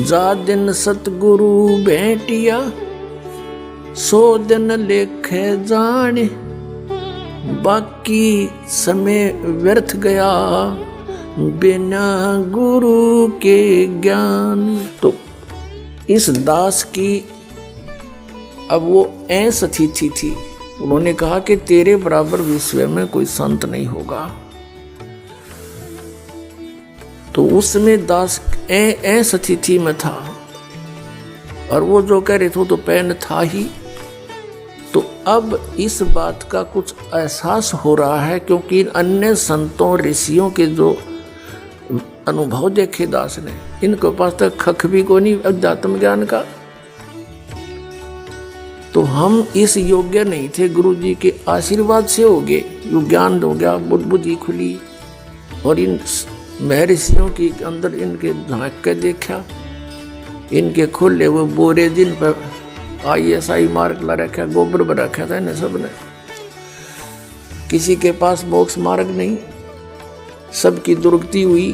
जा दिन सतगुरु भेटिया, सो दिन लेखे जाने, बाकी समय व्यर्थ गया बिना गुरु के ज्ञान। तो इस दास की अब वो ऐस अतिथि थी, उन्होंने कहा कि तेरे बराबर विश्व में कोई संत नहीं होगा। तो उसमें दास ऐस अतिथि में था, और वो जो कह रहे थे तो पैन था ही। तो अब इस बात का कुछ एहसास हो रहा है, क्योंकि अन्य संतों ऋषियों के जो अनुभव देखे दास ने, इनके पास तक खख भी को नहीं अध्यात्म ज्ञान का। तो हम इस योग्य नहीं थे, गुरु जी के आशीर्वाद से हो गए, यो ज्ञान हो गया, बुद्धि खुली, और इन महर्षियों के अंदर इनके झांक के देखा, इनके खुले वो बोरे दिन पर ISI मार्ग ला रखा, गोबर बना रखा था इन्हें सब ने। किसी के पास मोक्ष मार्ग नहीं, सबकी दुर्गति हुई।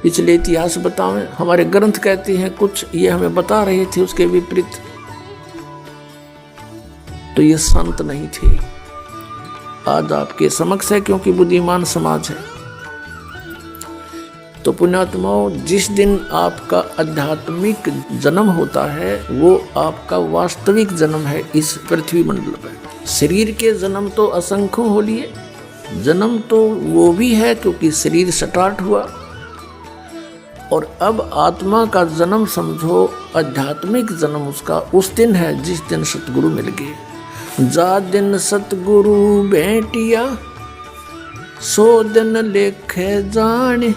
पिछले इतिहास बतावें, हमारे ग्रंथ कहते हैं कुछ, ये हमें बता रहे थे उसके विपरीत। तो ये संत नहीं थे। आज आपके समक्ष है, क्योंकि बुद्धिमान समाज है। तो पुण्यात्माओं, जिस दिन आपका आध्यात्मिक जन्म होता है, वो आपका वास्तविक जन्म है इस पृथ्वी मंडल पर। शरीर के जन्म तो असंख्य हो लिए, जन्म तो वो भी है क्योंकि शरीर स्टार्ट हुआ, और अब आत्मा का जन्म समझो, आध्यात्मिक जन्म उसका उस दिन है जिस दिन सतगुरु मिल गए। जा दिन सतगुरु भेटिया, सो दिन लेखे जाने,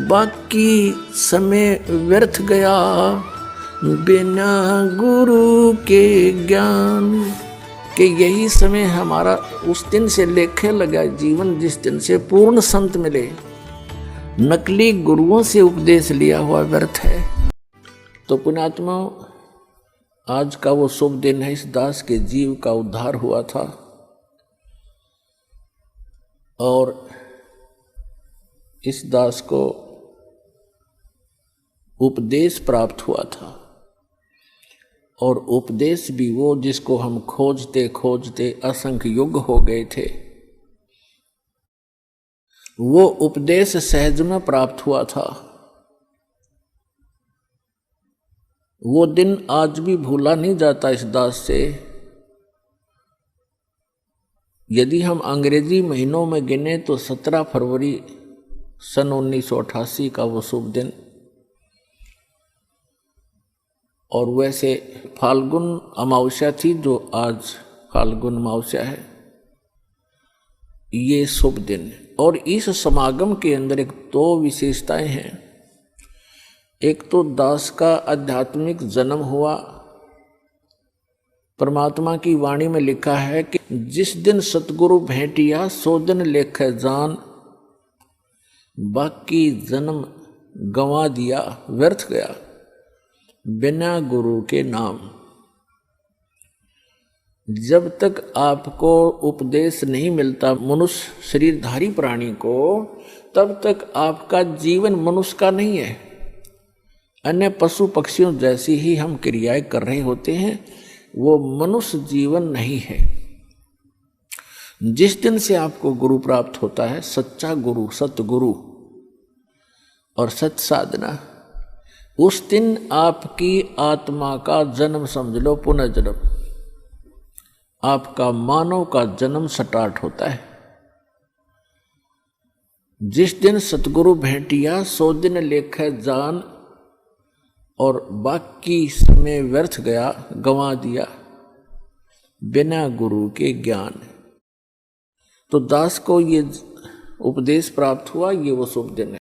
बाकी समय व्यर्थ गया बिना गुरु के ज्ञान। कि यही समय हमारा उस दिन से लेखे लगा जीवन, जिस दिन से पूर्ण संत मिले। नकली गुरुओं से उपदेश लिया हुआ व्यर्थ है। तो पुण्यात्मा, आज का वो शुभ दिन है, इस दास के जीव का उद्धार हुआ था, और इस दास को उपदेश प्राप्त हुआ था। और उपदेश भी वो जिसको हम खोजते खोजते असंख्य युग हो गए थे, वो उपदेश सहज में प्राप्त हुआ था। वो दिन आज भी भूला नहीं जाता इस दास से। यदि हम अंग्रेजी महीनों में गिने तो 17 फरवरी सन 1988 का वो शुभ दिन, और वैसे फाल्गुन अमावस्या थी, जो आज फाल्गुन अमावस्या है, ये शुभ दिन। और इस समागम के अंदर एक दो विशेषताएं हैं। एक तो दास का आध्यात्मिक जन्म हुआ। परमात्मा की वाणी में लिखा है कि जिस दिन सतगुरु भेंटिया, सो दिन लेखे जान, बाकी जन्म गंवा दिया व्यर्थ गया बिना गुरु के नाम। जब तक आपको उपदेश नहीं मिलता मनुष्य शरीरधारी प्राणी को, तब तक आपका जीवन मनुष्य का नहीं है। अन्य पशु पक्षियों जैसी ही हम क्रियाएं कर रहे होते हैं, वो मनुष्य जीवन नहीं है। जिस दिन से आपको गुरु प्राप्त होता है, सच्चा गुरु, सतगुरु और सत साधना, उस दिन आपकी आत्मा का जन्म समझ लो, पुनर्जन्म, आपका मानव का जन्म स्टार्ट होता है। जिस दिन सतगुरु भेंटिया, सो दिन लेखे जान, और बाकी समय व्यर्थ गया, गंवा दिया बिना गुरु के ज्ञान। तो दास को ये उपदेश प्राप्त हुआ, ये वो शुभ दिन है।